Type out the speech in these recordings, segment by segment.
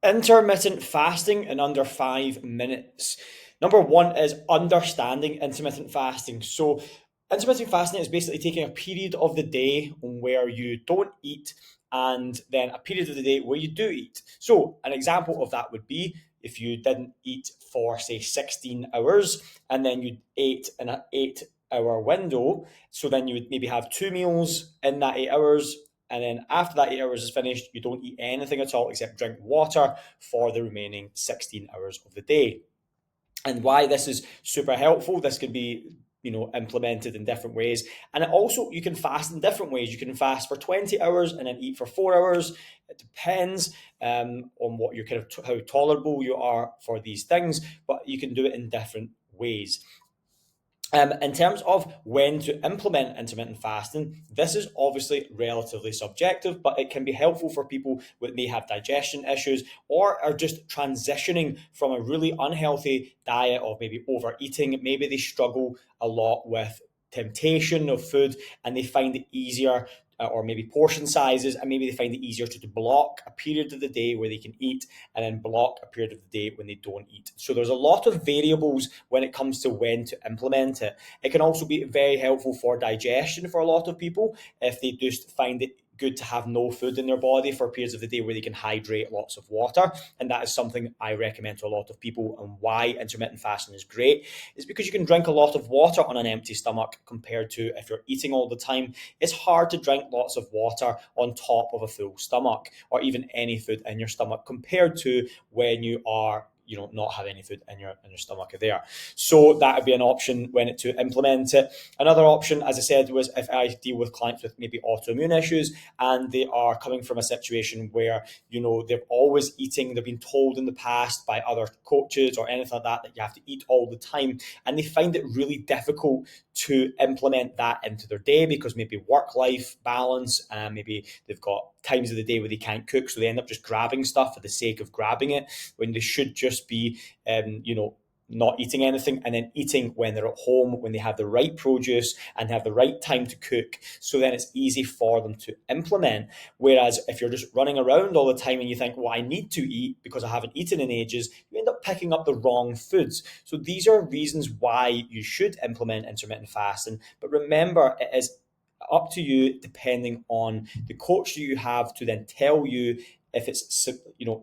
Intermittent fasting in under 5 minutes. Number one is understanding intermittent fasting. So, intermittent fasting is basically taking a period of the day where you don't eat and then a period of the day where you do eat. So, an example of that would be if you didn't eat for, say, 16 hours and then you ate in an 8 hour window. So, then you would maybe have two meals in that 8 hours, and then after that 8 hours is finished, you don't eat anything at all except drink water for the remaining 16 hours of the day. And why this is super helpful, this can be implemented in different ways. And it also, you can fast in different ways. You can fast for 20 hours and then eat for 4 hours. It depends on what you're how tolerable you are for these things, but you can do it in different ways. In terms of when to implement intermittent fasting, this is obviously relatively subjective, but it can be helpful for people who may have digestion issues or are just transitioning from a really unhealthy diet of maybe overeating. Maybe they struggle a lot with temptation of food and they find it easier, or maybe portion sizes, and maybe they find it easier to block a period of the day where they can eat and then block a period of the day when they don't eat. So there's a lot of variables when it comes to when to implement it. It can also be very helpful for digestion for a lot of people if they just find it good to have no food in their body for periods of the day where they can hydrate lots of water. And that is something I recommend to a lot of people. And why intermittent fasting is great is because you can drink a lot of water on an empty stomach compared to if you're eating all the time. It's hard to drink lots of water on top of a full stomach or even any food in your stomach compared to when you are not have any food in your stomach there. So that would be an option when to implement it. Another option, as I said, was if I deal with clients with maybe autoimmune issues and they are coming from a situation where they're always eating, they've been told in the past by other coaches or anything like that you have to eat all the time, and they find it really difficult to implement that into their day because maybe work-life balance, and maybe they've got times of the day where they can't cook, so they end up just grabbing stuff for the sake of grabbing it when they should just be, not eating anything and then eating when they're at home, when they have the right produce and have the right time to cook. So then it's easy for them to implement. Whereas if you're just running around all the time and you think, well, I need to eat because I haven't eaten in ages, you end up picking up the wrong foods. So these are reasons why you should implement intermittent fasting. But remember, it is up to you depending on the coach that you have to then tell you if it's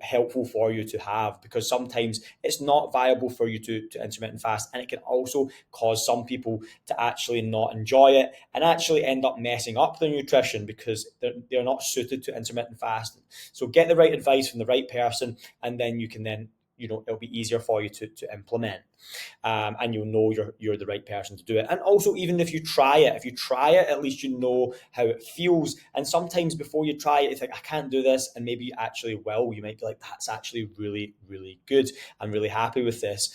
helpful for you to have, because sometimes it's not viable for you to intermittent fast, and it can also cause some people to actually not enjoy it and actually end up messing up their nutrition because they're not suited to intermittent fasting. So get the right advice from the right person, and then you can then it'll be easier for you to implement, and you'll know you're the right person to do it. And also, even if you try it, at least you know how it feels. And sometimes before you try it, you think, I can't do this, and maybe you actually will. You might be like, that's actually really, really good. I'm really happy with this.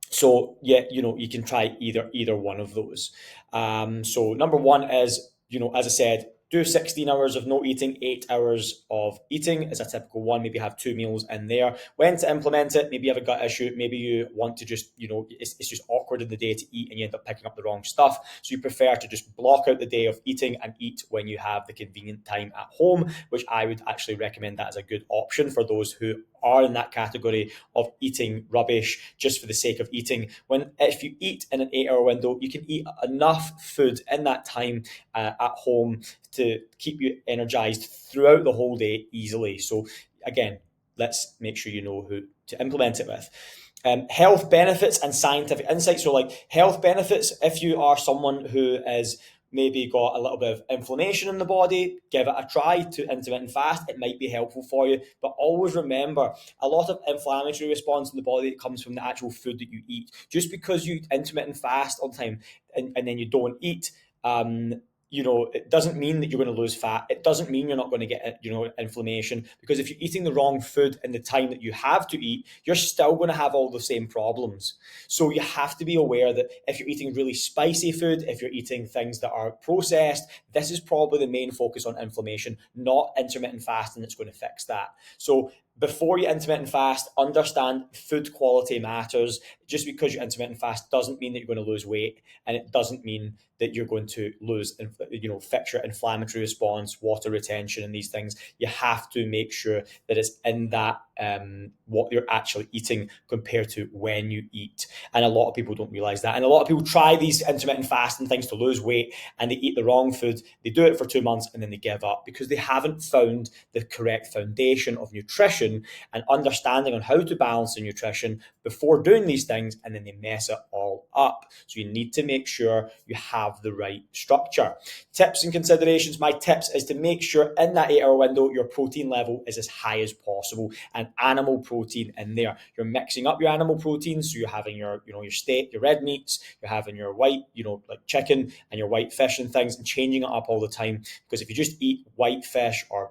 So yeah, you can try either one of those. So number one is, as I said, do 16 hours of no eating, 8 hours of eating is a typical one. Maybe have two meals in there. When to implement it, maybe you have a gut issue. Maybe you want to just, it's just awkward in the day to eat and you end up picking up the wrong stuff. So you prefer to just block out the day of eating and eat when you have the convenient time at home, which I would actually recommend that as a good option for those who are in that category of eating rubbish just for the sake of eating. When if you eat in an 8 hour window, you can eat enough food in that time at home to keep you energized throughout the whole day easily. So again, let's make sure you know who to implement it with. Health benefits and scientific insights. So like health benefits, if you are someone who is maybe got a little bit of inflammation in the body, give it a try to intermittent fast. It might be helpful for you, but always remember, a lot of inflammatory response in the body comes from the actual food that you eat. Just because you intermittent fast all the time and then you don't eat, it doesn't mean that you're going to lose fat. It doesn't mean you're not going to get, inflammation, because if you're eating the wrong food in the time that you have to eat, you're still going to have all the same problems. So you have to be aware that if you're eating really spicy food, if you're eating things that are processed, this is probably the main focus on inflammation, not intermittent fasting that's going to fix that. So before you intermittent fast, understand food quality matters. Just because you intermittent fast doesn't mean that you're going to lose weight, and it doesn't mean that you're going to lose, fix your inflammatory response, water retention, and these things. You have to make sure that it's in that what you're actually eating compared to when you eat. And a lot of people don't realize that. And a lot of people try these intermittent fasting things to lose weight, and they eat the wrong food. They do it for 2 months and then they give up because they haven't found the correct foundation of nutrition and understanding on how to balance the nutrition before doing these things, and then they mess it all up. So you need to make sure you have the right structure. Tips and considerations. My tips is to make sure in that 8-hour window your protein level is as high as possible, and animal protein in there. You're mixing up your animal proteins, so you're having your steak, your red meats, you're having your white, like chicken and your white fish and things, and changing it up all the time. Because if you just eat white fish or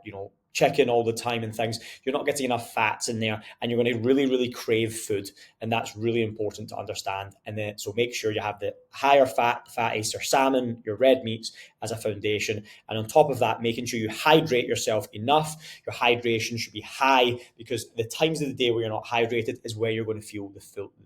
chicken all the time and things, you're not getting enough fats in there, and you're going to really, really crave food. And that's really important to understand. And then, so make sure you have the higher fatty or salmon, your red meats as a foundation. And on top of that, making sure you hydrate yourself enough. Your hydration should be high, because the times of the day where you're not hydrated is where you're going to feel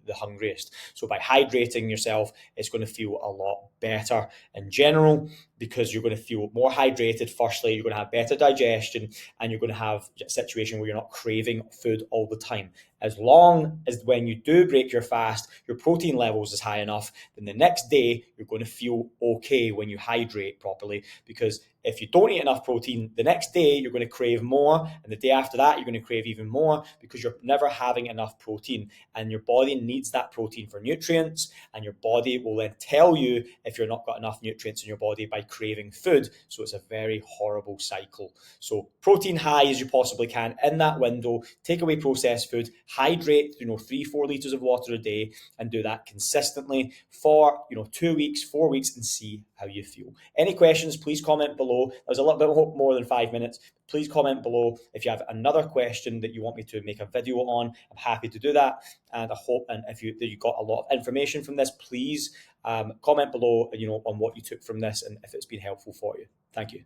the hungriest. So by hydrating yourself, it's going to feel a lot better in general, because you're going to feel more hydrated. Firstly, you're going to have better digestion, and you're going to have a situation where you're not craving food all the time. As long as when you do break your fast, your protein levels is high enough, then the next day you're going to feel okay when you hydrate properly. Because if you don't eat enough protein, the next day you're going to crave more, and the day after that you're going to crave even more, because you're never having enough protein, and your body needs that protein for nutrients, and your body will then tell you if you're not got enough nutrients in your body by craving food. So it's a very horrible cycle. So protein high as you possibly can in that window. Take away processed food. Hydrate 3-4 liters of water a day, and do that consistently for 2 weeks, 4 weeks, and see how you feel. Any questions, please comment below. There's a little bit more than 5 minutes. Please comment below if you have another question that you want me to make a video on. I'm happy to do that. And I hope, and if you got a lot of information from this, please comment below on what you took from this and if it's been helpful for you. Thank you.